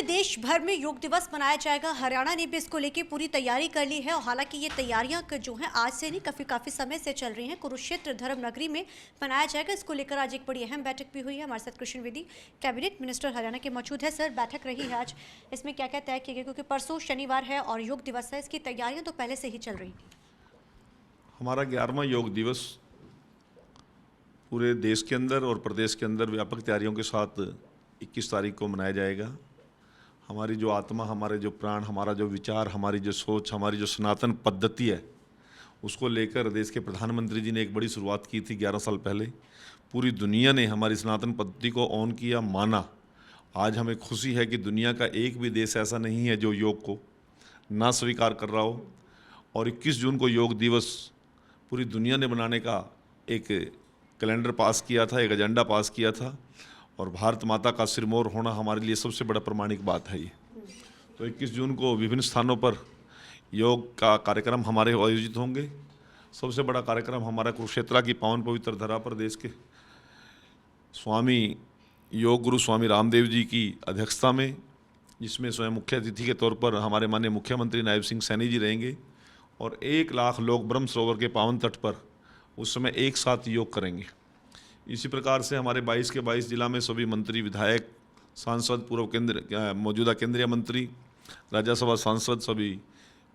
देश भर में योग दिवस मनाया जाएगा। हरियाणा ने भी इसको लेकर पूरी तैयारी कर ली है और हालांकि ये तैयारियां जो हैं आज से नहीं काफ़ी समय से चल रही हैं। कुरुक्षेत्र धर्म नगरी में मनाया जाएगा। इसको लेकर आज एक बड़ी अहम बैठक भी हुई है। हमारे साथ कृष्ण बेदी कैबिनेट मिनिस्टर हरियाणा के मौजूद है। सर, बैठक रही है आज, इसमें क्या क्या तय किया गया, क्योंकि परसों शनिवार है और योग दिवस है, इसकी तैयारियाँ तो पहले से ही चल रही थी। हमारा 11वां योग दिवस पूरे देश के अंदर और प्रदेश के अंदर व्यापक तैयारियों के साथ 21 तारीख को मनाया जाएगा। हमारी जो आत्मा, हमारे जो प्राण, हमारा जो विचार, हमारी जो सोच, हमारी जो सनातन पद्धति है, उसको लेकर देश के प्रधानमंत्री जी ने एक बड़ी शुरुआत की थी 11 साल पहले। पूरी दुनिया ने हमारी सनातन पद्धति को ऑन किया, माना। आज हमें खुशी है कि दुनिया का एक भी देश ऐसा नहीं है जो योग को ना स्वीकार कर रहा हो। और 21 जून को योग दिवस पूरी दुनिया ने बनाने का एक कैलेंडर पास किया था, एक एजेंडा पास किया था, और भारत माता का सिरमौर होना हमारे लिए सबसे बड़ा प्रमाणिक बात है ये। तो 21 जून को विभिन्न स्थानों पर योग का कार्यक्रम हमारे आयोजित होंगे। सबसे बड़ा कार्यक्रम हमारा कुरुक्षेत्र की पावन पवित्र धरा पर देश के स्वामी योग गुरु स्वामी रामदेव जी की अध्यक्षता में, जिसमें स्वयं मुख्य अतिथि के तौर पर हमारे माननीय मुख्यमंत्री नायब सिंह सैनी जी रहेंगे, और 1 लाख लोग ब्रह्म सरोवर के पावन तट पर उस समय एक साथ योग करेंगे। इसी प्रकार से हमारे 22 के 22 जिला में सभी मंत्री, विधायक, सांसद, पूर्व मौजूदा केंद्रीय मंत्री, राज्यसभा सांसद, सभी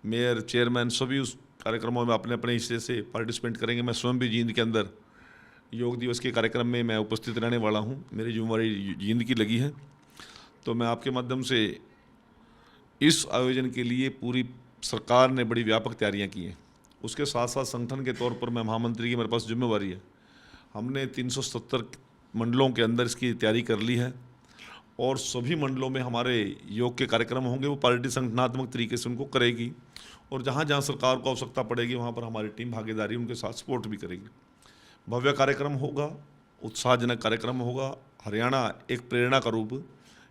मेयर, चेयरमैन, सभी उस कार्यक्रमों में अपने अपने हिस्से से पार्टिसिपेट करेंगे। मैं स्वयं भी जींद के अंदर योग दिवस के कार्यक्रम में मैं उपस्थित रहने वाला हूँ। मेरी जिम्मेवारी जींद की लगी है। तो मैं आपके माध्यम से इस आयोजन के लिए पूरी सरकार ने बड़ी व्यापक तैयारियाँ की हैं। उसके साथ साथ संगठन के तौर पर मैं महामंत्री की मेरे पास जिम्मेवारी है। हमने 370 मंडलों के अंदर इसकी तैयारी कर ली है, और सभी मंडलों में हमारे योग के कार्यक्रम होंगे। वो पार्टी संगठनात्मक तरीके से उनको करेगी, और जहाँ जहाँ सरकार को आवश्यकता पड़ेगी वहाँ पर हमारी टीम भागीदारी उनके साथ सपोर्ट भी करेगी। भव्य कार्यक्रम होगा, उत्साहजनक कार्यक्रम होगा। हरियाणा एक प्रेरणा का रूप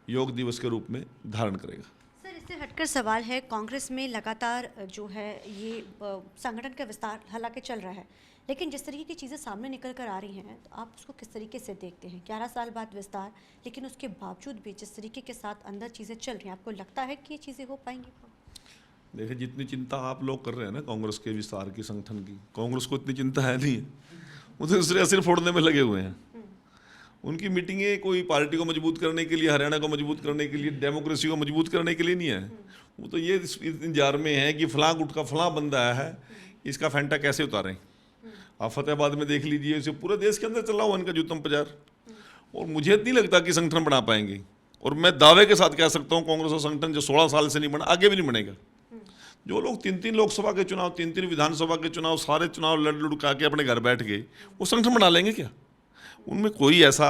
योग दिवस के रूप में धारण करेगा। सर, इससे हटकर सवाल है, कांग्रेस में लगातार जो है ये संगठन का विस्तार हालांकि चल रहा है, लेकिन जिस तरीके की चीज़ें सामने निकल कर आ रही हैं, तो आप उसको किस तरीके से देखते हैं? 11 साल बाद विस्तार, लेकिन उसके बावजूद भी जिस तरीके के साथ अंदर चीज़ें चल रही हैं, आपको लगता है कि ये चीज़ें हो पाएंगी? देखिए, जितनी चिंता आप लोग कर रहे हैं ना कांग्रेस के विस्तार की, संगठन की, कांग्रेस को इतनी चिंता है नहीं है। वो तो दूसरे सिर फोड़ने में लगे हुए हैं। उनकी मीटिंगें कोई पार्टी को मजबूत करने के लिए, हरियाणा को मजबूत करने के लिए, डेमोक्रेसी को मजबूत करने के लिए नहीं है। वो तो ये इंतजार में है कि फलां गुट का फलां बंदा है, इसका फैंटा कैसे उतारें। आप फतेहाबाद में देख लीजिए, इसे पूरे देश के अंदर चला हुआ इनका जूतम बाजार। और मुझे नहीं लगता कि संगठन बना पाएंगे, और मैं दावे के साथ कह सकता हूँ कांग्रेस का संगठन जो 16 साल से नहीं बना, आगे भी नहीं बनेगा। जो लोग 3-3 लोकसभा के चुनाव, 3-3 विधानसभा के चुनाव, सारे चुनाव लड़ लुड़का के अपने घर बैठ गए, वो संगठन बना लेंगे क्या? उनमें कोई ऐसा,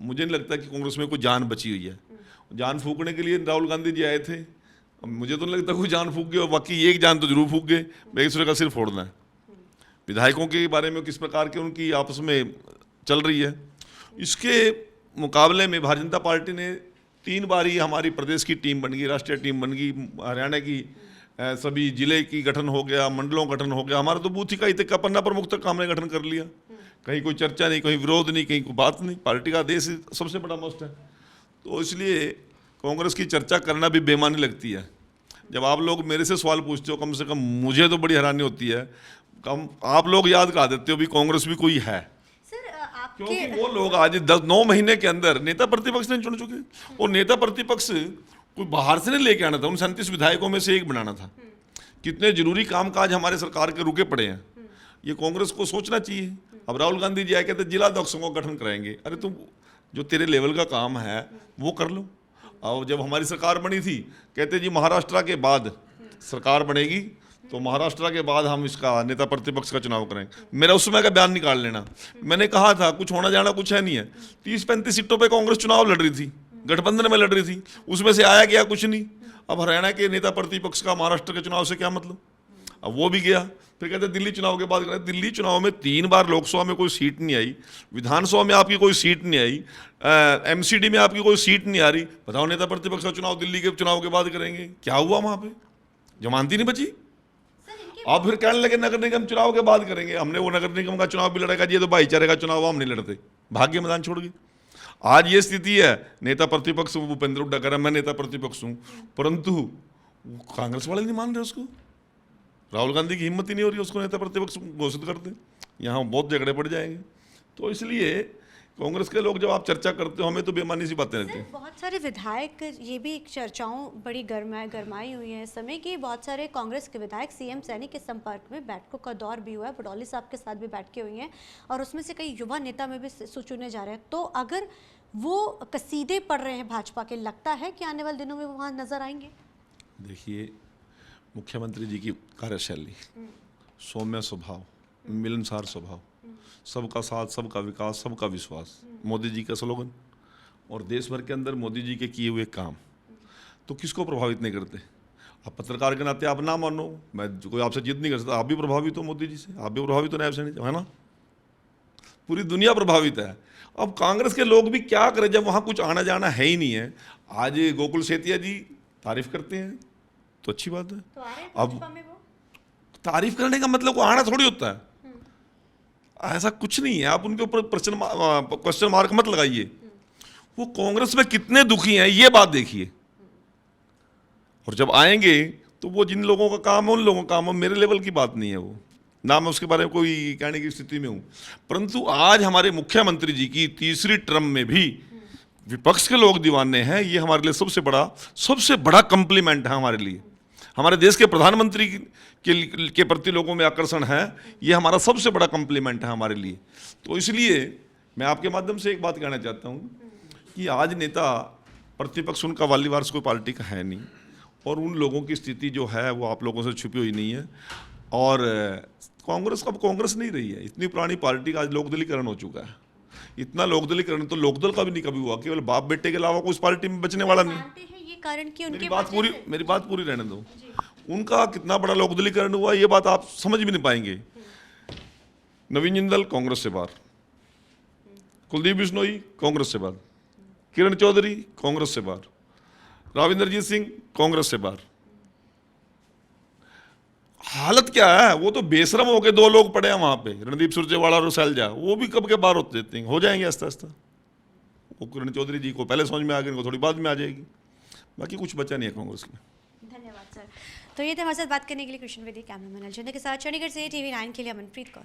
मुझे नहीं लगता कि कांग्रेस में कोई जान बची हुई है। जान फूकने के लिए राहुल गांधी जी आए थे, मुझे तो नहीं लगता कोई जान फूक गए, और बाकी एक जान तो जरूर फूक गए, बेगूसराय का सिर फोड़ना है। विधायकों के बारे में किस प्रकार के उनकी आपस में चल रही है, इसके मुकाबले में भारतीय जनता पार्टी ने 3 बार ही हमारी प्रदेश की टीम बन गई, राष्ट्रीय टीम बन गई, हरियाणा की सभी जिले की गठन हो गया, मंडलों गठन हो गया। हमारा तो बूथ इकाई तक का पन्ना प्रमुख तक हमने गठन कर लिया। कहीं कोई चर्चा नहीं, कहीं विरोध नहीं, कहीं कोई बात नहीं। पार्टी का आदेश सबसे बड़ा मस्ट है। तो इसलिए कांग्रेस की चर्चा करना भी बेमानी लगती है। जब आप लोग मेरे से सवाल पूछते हो, कम से कम मुझे तो बड़ी हैरानी होती है, कम आप लोग याद करा देते हो भी कांग्रेस भी कोई है। क्योंकि वो लोग आज 9 महीने के अंदर नेता प्रतिपक्ष नहीं चुन चुके, और नेता प्रतिपक्ष कोई बाहर से नहीं लेके आना था, उन 37 विधायकों में से एक बनाना था। कितने जरूरी कामकाज हमारे सरकार के रुके पड़े हैं, ये कांग्रेस को सोचना चाहिए। अब राहुल गांधी जी आए, कहते जिला अध्यक्षों को गठन कराएंगे। अरे तुम जो तेरे लेवल का काम है वो कर लो। और जब हमारी सरकार बनी थी, कहते जी महाराष्ट्र के बाद सरकार बनेगी, तो महाराष्ट्र के बाद हम इसका नेता प्रतिपक्ष का चुनाव करेंगे। मेरा उस समय का बयान निकाल लेना। मैंने कहा था कुछ होना जाना कुछ है नहीं है। 30-35 सीटों पे कांग्रेस चुनाव लड़ रही थी, गठबंधन में लड़ रही थी, उसमें से आया गया कुछ नहीं। अब हरियाणा के नेता प्रतिपक्ष का महाराष्ट्र के चुनाव से क्या मतलब? अब वो भी गया। फिर कहते दिल्ली चुनाव के बाद, दिल्ली चुनाव में 3 बार लोकसभा में कोई सीट नहीं आई, विधानसभा में आपकी कोई सीट नहीं आई, एमसीडी में आपकी कोई सीट नहीं आ रही। बताओ, नेता प्रतिपक्ष का चुनाव दिल्ली के चुनाव के बाद करेंगे, क्या हुआ वहां पे? जमानती नहीं बची। आप फिर कहने लगे नगर निगम चुनाव के बाद करेंगे। हमने वो नगर निगम का चुनाव भी लड़ेगा जी, ये तो भाईचारे का चुनाव, हम नहीं लड़ते, भाग्य मैदान छोड़ गए। आज ये स्थिति है, नेता प्रतिपक्ष भूपेंद्र हुड्डा कह रहा है मैं नेता प्रतिपक्ष हूँ, परंतु कांग्रेस वाले नहीं मान रहे उसको। राहुल गांधी की हिम्मत ही नहीं हो रही उसको नेता प्रतिपक्ष घोषित कर दे। यहाँ बहुत झगड़े पड़ जाएंगे। तो इसलिए कांग्रेस के लोग जब आप चर्चा करते हो, हमें तो बेमानी सी बातें रहती हैं। बहुत सारे विधायक, ये भी एक चर्चाओं बड़ी गरमाई हुई है इस समय कि बहुत सारे कांग्रेस के विधायक सीएम सैनी के संपर्क में बैठकों का दौर भी हुआ है, भदौली साहब के साथ भी बैठकें हुई हैं और उसमें से कई युवा नेता में भी चुने जा रहे हैं। तो अगर वो कसीदे पढ़ रहे हैं भाजपा के, लगता है कि आने वाले दिनों में वो वहाँ नजर आएंगे? देखिए, मुख्यमंत्री जी की कार्यशैली, सौम्य स्वभाव, मिलनसार स्वभाव, सबका साथ, सबका विकास, सबका विश्वास, मोदी जी का स्लोगन, और देश भर के अंदर मोदी जी के किए हुए काम तो किसको प्रभावित नहीं करते। आप पत्रकार के नाते आप ना मानो, मैं कोई आपसे जिद नहीं कर सकता, आप भी प्रभावित हो मोदी जी से, आप भी प्रभावित हो नायब सैनी से, है ना। पूरी दुनिया प्रभावित है। अब कांग्रेस के लोग भी क्या करें जब वहाँ कुछ आना जाना है ही नहीं है। आज गोकुल सेतिया जी तारीफ करते हैं तो अच्छी बात है। तो आ रहे हैं अब भाजपा में वो? तारीफ करने का मतलब को आना थोड़ी होता है, ऐसा कुछ नहीं है। आप उनके ऊपर क्वेश्चन मार्क मत लगाइए। वो कांग्रेस में कितने दुखी हैं ये बात देखिए, और जब आएंगे तो वो जिन लोगों का काम है उन लोगों का काम है, मेरे लेवल की बात नहीं है वो, ना मैं उसके बारे में कोई कहने की स्थिति में हूँ। परंतु आज हमारे मुख्यमंत्री जी की तीसरी टर्म में भी विपक्ष के लोग दीवाने हैं, ये हमारे लिए सबसे बड़ा कम्प्लीमेंट है हमारे लिए। हमारे देश के प्रधानमंत्री के प्रति लोगों में आकर्षण है, ये हमारा सबसे बड़ा कम्प्लीमेंट है हमारे लिए। तो इसलिए मैं आपके माध्यम से एक बात कहना चाहता हूँ कि आज नेता प्रतिपक्ष उनका वाली वारस कोई पार्टी का है नहीं, और उन लोगों की स्थिति जो है वो आप लोगों से छुपी हुई नहीं है। और कांग्रेस अब कांग्रेस नहीं रही है, इतनी पुरानी पार्टी का आज लोकदलीकरण हो चुका है। इतना लोकदलीकरण तो लोकदल का भी नहीं कभी हुआ, केवल बाप बेटे के अलावा कोई उस पार्टी में बचने वाला नहीं। मानते हैं ये कारण कि उनके मेरी बात पूरी रहने दो। उनका कितना बड़ा लोकदलीकरण हुआ ये बात आप समझ भी नहीं पाएंगे। नवीन जिंदल कांग्रेस से बाहर, कुलदीप बिश्नोई कांग्रेस से बाहर, किरण चौधरी कांग्रेस से बाहर, राविंदरजीत सिंह कांग्रेस से बाहर। हालत क्या है, वो तो बेशरम हो के दो लोग पड़े हैं वहां पे, रणदीप सुरजेवाला और सैलजा, वो भी कब के बाहर होते हो जाएंगे आस्ता आस्ता। वो किरण चौधरी जी को पहले समझ में आ गई, उनको थोड़ी बाद में आ जाएगी। बाकी कुछ बचा नहीं है कांग्रेस में। धन्यवाद सर। तो ये थे हमारे साथ बात करने के लिए कृष्ण वेदी, कैमरामैन अलचंदा के साथ चंडीगढ़ से TV9 के लिए अमनप्रीत कौर।